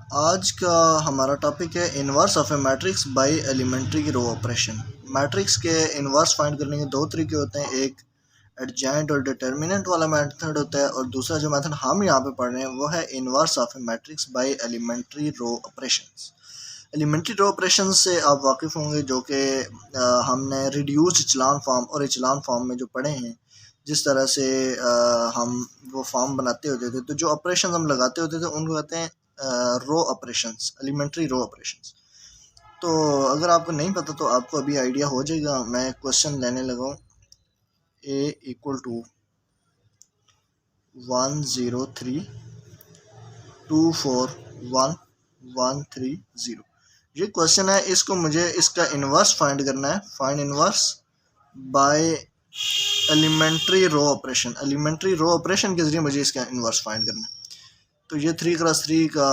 आज का हमारा टॉपिक है inverse of a matrix by elementary row operation. Matrix के इन्वर्स फाइंड करने के दो तरीके होते हैं, एक एडजेंट और डिटर्मिनेंट वाला मेथड होता है और दूसरा जो मेथड हम यहाँ पे पढ़ रहे हैं वो है inverse of a matrix by elementary row operations. Elementary row operation से आप वाकिफ़ होंगे, जो कि हमने रिड्यूस्ड इचेलॉन फॉर्म और इचेलॉन फॉर्म में जो पढ़े हैं, जिस तरह से हम वो फॉर्म बनाते होते थे, तो जो ऑपरेशन हम लगाते होते थे उनको कहते हैं रो ऑपरेशंस, एलिमेंट्री रो ऑपरेशंस। तो अगर आपको नहीं पता तो आपको अभी आइडिया हो जाएगा। मैं क्वेश्चन लेने लगा हूँ। a equal to 103241130। ये क्वेश्चन है, इसको मुझे इसका इन्वर्स फाइंड करना है। Find inverse by elementary row operation. Elementary row operation के जरिए मुझे इसका इन्वर्स फाइंड करना है। तो ये 3x3 का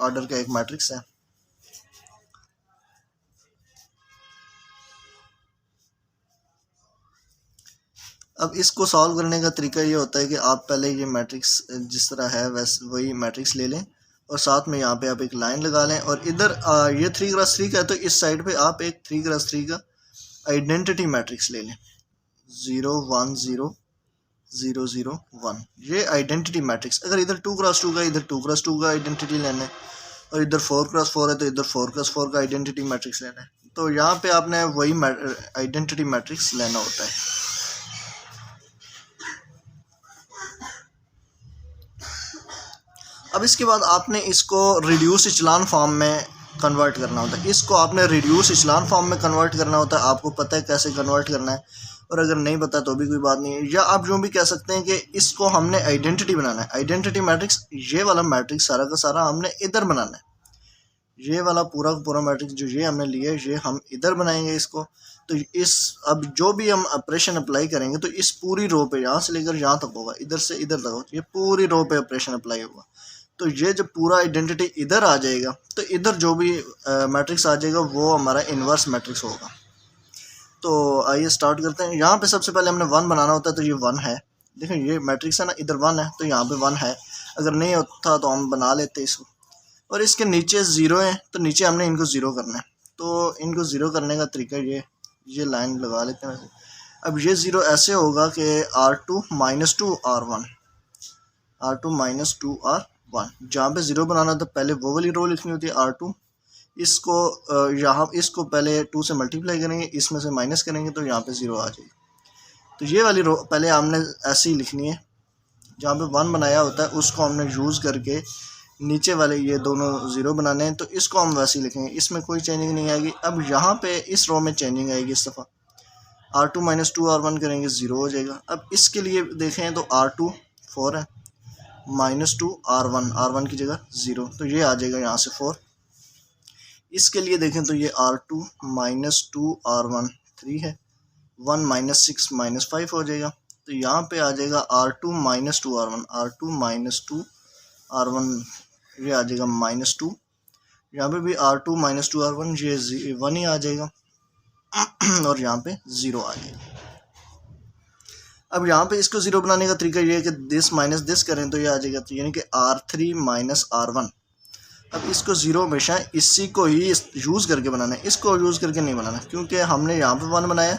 ऑर्डर का एक मैट्रिक्स है। अब इसको सॉल्व करने का तरीका ये होता है कि आप पहले ये मैट्रिक्स जिस तरह है वैसे वही मैट्रिक्स ले लें और साथ में यहाँ पे आप एक लाइन लगा लें और इधर ये 3x3 का है तो इस साइड पे आप एक 3x3 का आइडेंटिटी मैट्रिक्स ले लें। 0 1 0 0 0 1, ये आइडेंटिटी मैट्रिक्स। अगर इधर 2x2 का, इधर 2x2 का आइडेंटिटी लेना है और इधर 4x4 है तो इधर 4x4 का आइडेंटिटी मैट्रिक्स लेना है। तो यहाँ पे आपने वही आइडेंटिटी मैट्रिक्स लेना होता है। अब इसके बाद आपने इसको रिड्यूस इचेलॉन फॉर्म में कन्वर्ट करना होता है। इसको आपने रिड्यूस इचेलॉन फॉर्म में कन्वर्ट करना होता है। आपको पता है कैसे कन्वर्ट करना है, और अगर नहीं पता तो भी कोई बात नहीं है। या आप यूँ भी कह सकते हैं कि इसको हमने आइडेंटिटी बनाना है। आइडेंटिटी मैट्रिक्स, ये वाला मैट्रिक्स सारा का सारा हमने इधर बनाना है। ये वाला पूरा का पूरा मैट्रिक्स जो ये हमने लिया है, ये हम इधर बनाएंगे इसको। तो इस अब जो भी हम ऑपरेशन अप्लाई करेंगे तो इस पूरी रो पे, यहाँ से लेकर यहाँ तक होगा, इधर से इधर तक होगा, ये पूरी रो पे ऑपरेशन अप्लाई होगा। तो ये जब पूरा आइडेंटिटी इधर आ जाएगा तो इधर जो भी मैट्रिक्स आ जाएगा वो हमारा इन्वर्स मैट्रिक्स होगा। तो आइए स्टार्ट करते हैं। यहाँ पे सबसे पहले हमने 1 बनाना होता है, तो ये 1 है। देखो ये मैट्रिक्स है ना, इधर 1 है तो यहाँ पे 1 है। अगर नहीं होता तो हम बना लेते इसको। और इसके नीचे 0 है तो नीचे हमने इनको 0 करना है। तो इनको 0 करने का तरीका ये लाइन लगा लेते हैं वैसे। अब ये 0 ऐसे होगा कि R2 - 2 R1, R2 - 2 R1। जहाँ पे 0 बनाना था पहले वो वाली रो लिखनी होती है R2। इसको यहाँ इसको पहले 2 से मल्टीप्लाई करेंगे, इसमें से माइनस करेंगे तो यहाँ पे 0 आ जाएगी। तो ये वाली रो पहले हमने ऐसे ही लिखनी है। जहाँ पे 1 बनाया होता है उसको हमने यूज़ करके नीचे वाले ये दोनों 0 बनाने हैं, तो इसको हम वैसे ही लिखेंगे, इसमें कोई चेंजिंग नहीं आएगी। अब यहाँ पे इस रो में चेंजिंग आएगी इस दफ़ा। R2 - 2 R1 करेंगे, 0 हो जाएगा। अब इसके लिए देखें तो R2 4 है, -2 R1 की जगह 0, तो ये आ जाएगा यहाँ से 4। इसके लिए देखें तो ये R2 - 2 R1 3 है, 1 - 6 - 5 हो जाएगा। तो यहाँ पे आ जाएगा R2 - 2 R1, R2 - 2 R1, ये आ जाएगा -2। यहाँ पे भी R2 - 2 R1, ये 1 ही आ जाएगा और यहाँ पे 0 आ जाएगा। अब यहाँ पे इसको 0 बनाने का तरीका ये है कि दिस माइनस दिस करें तो ये आ जाएगा, तो यानी कि R3 - R1। अब इसको 0 हमेशा इसी को ही यूज़ करके बनाना है, इसको यूज़ करके नहीं बनाना, क्योंकि हमने यहाँ पे 1 बनाया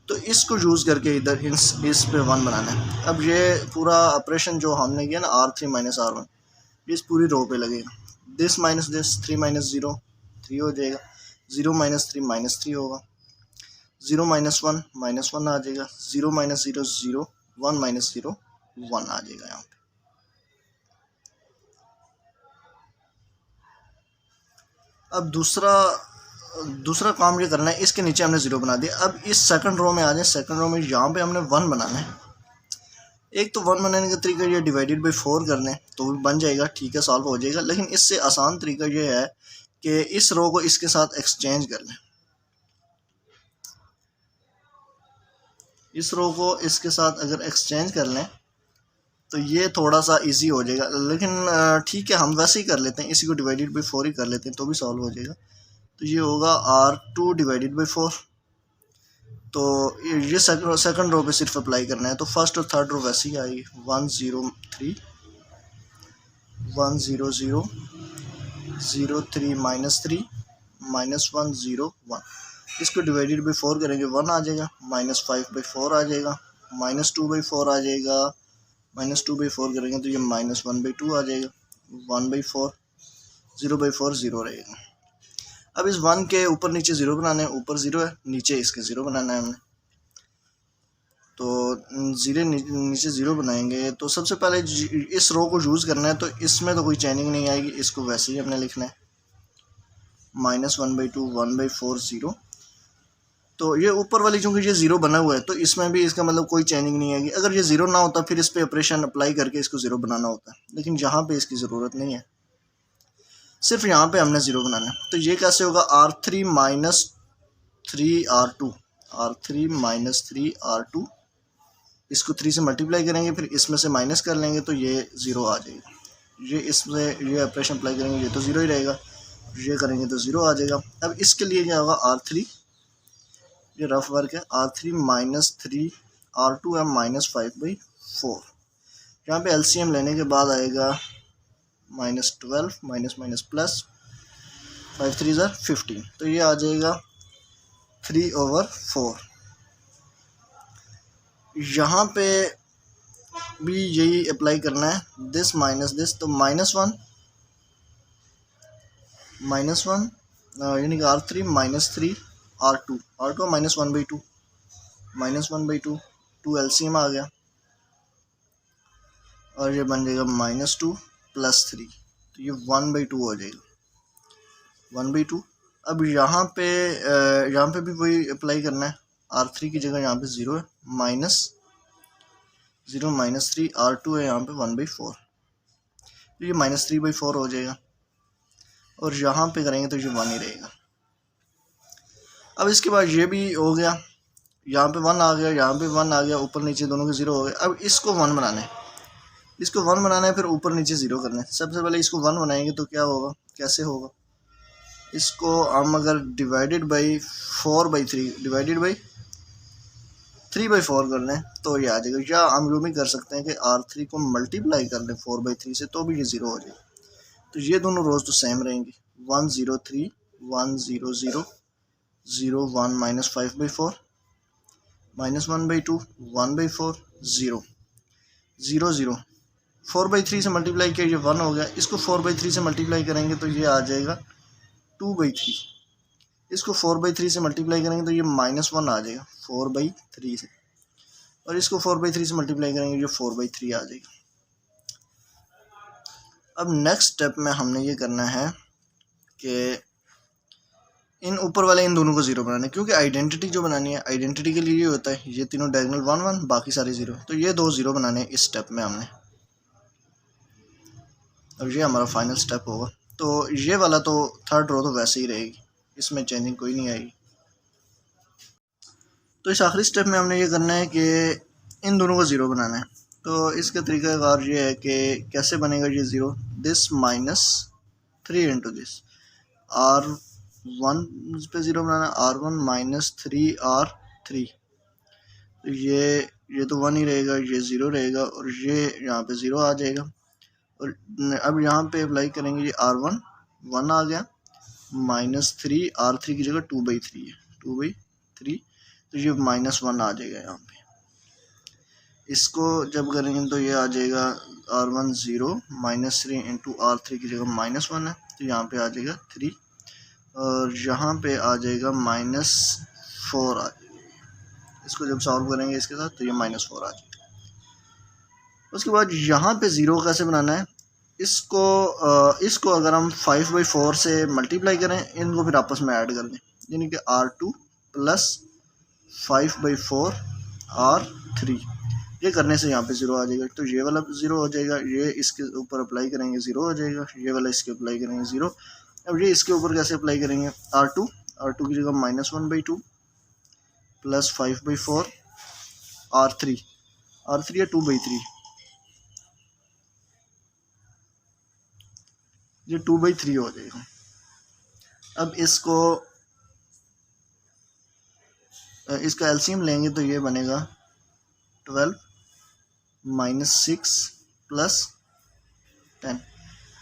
तो इसको यूज़ करके इधर इस पे 1 बनाना है। अब ये पूरा ऑपरेशन जो हमने किया ना R3 - R1, इस पूरी रो पे लगेगा। दिस माइनस दिस, 3 - 0 3 हो जाएगा, 0 - 3 -3 होगा, 0 - 1 -1 आ जाएगा, 0 - 0 0, 1 - 0 1 आ जाएगा यहाँ पे। अब दूसरा काम ये करना है, इसके नीचे हमने 0 बना दिया। अब इस सेकंड रो में आ जाए। सेकंड रो में यहाँ पे हमने 1 बनाना है। एक तो 1 बनाने का तरीका ये डिवाइडेड बाई 4 कर लें तो भी बन जाएगा, ठीक है, सॉल्व हो जाएगा। लेकिन इससे आसान तरीका ये है कि इस रो को इसके साथ एक्सचेंज कर लें। इस रो को इसके साथ अगर एक्सचेंज कर लें तो ये थोड़ा सा इजी हो जाएगा। लेकिन ठीक है, हम वैसे ही कर लेते हैं, इसी को डिवाइडेड बाई 4 ही कर लेते हैं तो भी सॉल्व हो जाएगा। तो ये होगा R2 डिवाइडेड बाई 4। तो ये सेकंड रो पे सिर्फ अप्लाई करना है। तो फर्स्ट और थर्ड रो वैसे ही आएगी, 1 0 3 1 0 0 0 3 -3 -1 0 1। इसको डिवाइडेड बाई 4 करेंगे 1 आ जाएगा, -5/4 आ जाएगा, -2/4 आ जाएगा, -2/4 करेंगे तो ये -1/2 आ जाएगा, 1/4, 0/4 0 रहेगा। अब इस 1 के ऊपर नीचे 0 बनाना है, ऊपर 0 है, नीचे इसके 0 बनाना है हमने। तो नीचे 0 बनाएंगे तो सबसे पहले इस रो को यूज़ करना है, तो इसमें तो कोई चेंजिंग नहीं आएगी, इसको वैसे ही हमने लिखना है, -1/2 1/4 0। तो ये ऊपर वाली चूँकि ये 0 बना हुआ है तो इसमें भी इसका मतलब कोई चेंजिंग नहीं आएगी। अगर ये 0 ना होता फिर इस पर ऑपरेशन अप्लाई करके इसको 0 बनाना होता, लेकिन यहाँ पे इसकी ज़रूरत नहीं है, सिर्फ यहाँ पे हमने 0 बनाना है। तो ये कैसे होगा, R3 - 3R2, R3 - 3R2, इसको 3 से मल्टीप्लाई करेंगे, फिर इसमें से माइनस कर लेंगे तो ये 0 आ जाएगा। ये इसमें ये ऑपरेशन अप्लाई करेंगे, ये तो 0 ही रहेगा, ये करेंगे तो 0 आ जाएगा। अब इसके लिए क्या होगा, R3, ये रफ वर्क है, R3 - 3R2 है -5/4। यहाँ पे LCM लेने के बाद आएगा -12 माइनस प्लस 5 3 15, तो ये आ जाएगा 3/4। यहाँ पे भी यही अप्लाई करना है, दिस माइनस दिस, तो -1 यानी कि R3 - 3R2, R2 -1/2, -1/2, 2 LCM आ गया और ये बन जाएगा -2 + 3, तो ये 1/2 हो जाएगा, 1/2। अब यहाँ पे भी वही अप्लाई करना है, R3 की जगह यहाँ पे 0 है, -0 - 3R2 है यहाँ पे 1/4, तो ये -3/4 हो जाएगा, और यहाँ पे करेंगे तो ये 1 ही रहेगा। अब इसके बाद ये भी हो गया, यहाँ पे 1 आ गया, यहाँ पे 1 आ गया, ऊपर नीचे दोनों के 0 हो गए। अब इसको 1 बनाना है, इसको 1 बनाना है, फिर ऊपर नीचे 0 करना है। सबसे पहले इसको 1 बनाएंगे तो क्या होगा, कैसे होगा, इसको हम अगर डिवाइडेड बाई 4/3 डिवाइडेड बाई 3/4 कर लें तो ये आ जाएगा, या हम यूँ भी कर सकते हैं कि R3 को मल्टीप्लाई कर लें 4/3 से तो भी ये 0 हो जाएगा। तो ये दोनों रोज तो सेम रहेंगी, 1 0 3 1 0 0 0 1 -5/4 -1/2 1/4 0 0 0 4/3 से मल्टीप्लाई किया, ये 1 हो गया। इसको 4/3 से मल्टीप्लाई करेंगे तो ये आ जाएगा 2/3। इसको 4/3 से मल्टीप्लाई करेंगे तो ये -1 आ जाएगा 4/3 से, और इसको 4/3 से मल्टीप्लाई करेंगे ये 4/3 आ जाएगा। अब नेक्स्ट स्टेप में हमने ये करना है कि इन ऊपर वाले इन दोनों को 0 बनाना है, क्योंकि आइडेंटिटी जो बनानी है, आइडेंटिटी के लिए ये होता है, ये तीनों डायगोनल 1 1 बाकी सारे 0, तो ये 2 0 बनाने हैं इस स्टेप में हमने, और ये हमारा फाइनल स्टेप होगा। तो ये वाला तो थर्ड रो तो वैसे ही रहेगी, इसमें चेंजिंग कोई नहीं आएगी। तो इस आखिरी स्टेप में हमने ये करना है कि इन दोनों को 0 बनाना है। तो इसका तरीक़ाकार ये है कि कैसे बनेगा ये 0, दिस -3 इंटू दिस, R1 पे 0 बनाना, R1 - 3R3, तो ये तो 1 ही रहेगा, ये 0 रहेगा, और ये यहाँ पे 0 आ जाएगा। और अब यहाँ पे अप्लाई करेंगे, ये R1 1 आ गया, -3 R3 की जगह 2/3 है, 2/3, तो ये -1 आ जाएगा यहाँ पे। इसको जब करेंगे तो ये आ जाएगा R1 0 -3 इंटू R3 की जगह -1 है, तो यहाँ पे आ जाएगा 3, और यहाँ पे आ जाएगा -4 आ जाएगा। इसको जब सॉल्व करेंगे इसके साथ तो ये -4 आ जाएगा। उसके बाद यहाँ पे 0 कैसे बनाना है, इसको अगर हम 5/4 से मल्टीप्लाई करें, इनको फिर आपस में ऐड कर दें, यानी कि R2 + 5/4 R3, ये करने से यहाँ पे 0 आ जाएगा। तो ये वाला 0 हो जाएगा, ये इसके ऊपर अप्लाई करेंगे 0 हो जाएगा, ये वाला इसके अप्लाई करेंगे 0। अब ये इसके ऊपर कैसे अप्लाई करेंगे, R2 की जगह -1/2 + 5/4 R3 है 2/3, ये 2/3 हो जाएगा। अब इसका एलसीएम लेंगे तो ये बनेगा 12 - 6 + 10,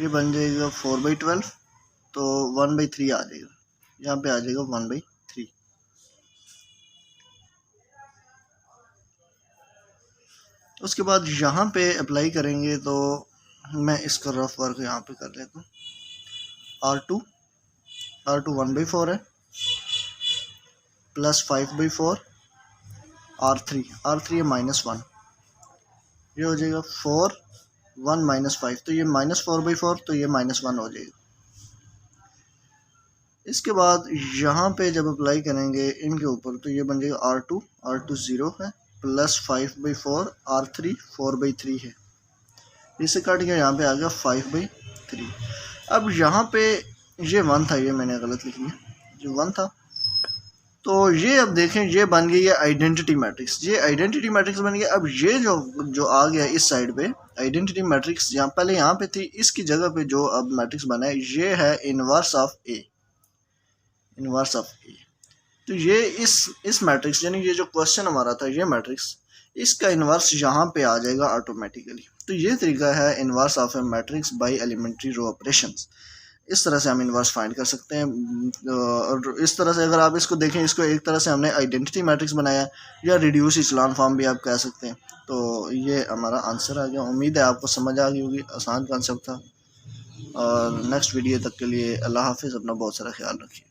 ये बन जाएगा 4/12 तो 1/3 आ जाएगा, यहाँ पे आ जाएगा 1/3। उसके बाद यहाँ पे अप्लाई करेंगे तो मैं इसका रफ वर्क यहाँ पे कर लेता हूँ। R2 1/4 है, प्लस 5/4, R3 है -1, ये हो जाएगा 4 1 -5, तो ये -4/4, तो ये -1 हो जाएगा। इसके बाद यहाँ पे जब अप्लाई करेंगे इनके ऊपर तो ये बन जाएगा R2 0 है, प्लस 5/4, R3 4/3 है, इसे काट के यहाँ पे आ गया 5/3। अब यहाँ पे ये 1 था, ये मैंने गलत लिख लिया, जो 1 था, तो ये अब देखें ये बन गई है आइडेंटिटी मैट्रिक्स, ये आइडेंटिटी मैट्रिक्स बन गया। अब ये जो आ गया इस साइड पे आइडेंटिटी मैट्रिक्स, यहाँ पहले यहाँ पे थी, इसकी जगह पे जो अब मैट्रिक्स बना है ये है inverse of a, inverse of a. तो ये इस मैट्रिक्स यानी ये जो क्वेश्चन हमारा था ये मैट्रिक्स, इसका इन्वर्स यहाँ पे आ जाएगा ऑटोमेटिकली। तो ये तरीका है inverse of a matrix by elementary row operations. इस तरह से हम इन्वर्स फाइंड कर सकते हैं। और इस तरह से अगर आप इसको देखें, इसको एक तरह से हमने आइडेंटिटी मैट्रिक्स बनाया या रिड्यूस इचेलॉन फॉर्म भी आप कह सकते हैं। तो ये हमारा आंसर आ गया। उम्मीद है आपको समझ आ गई होगी, आसान कॉन्सेप्ट था। और नेक्स्ट वीडियो तक के लिए अल्लाह हाफिज़, अपना बहुत सारा ख्याल रखिए।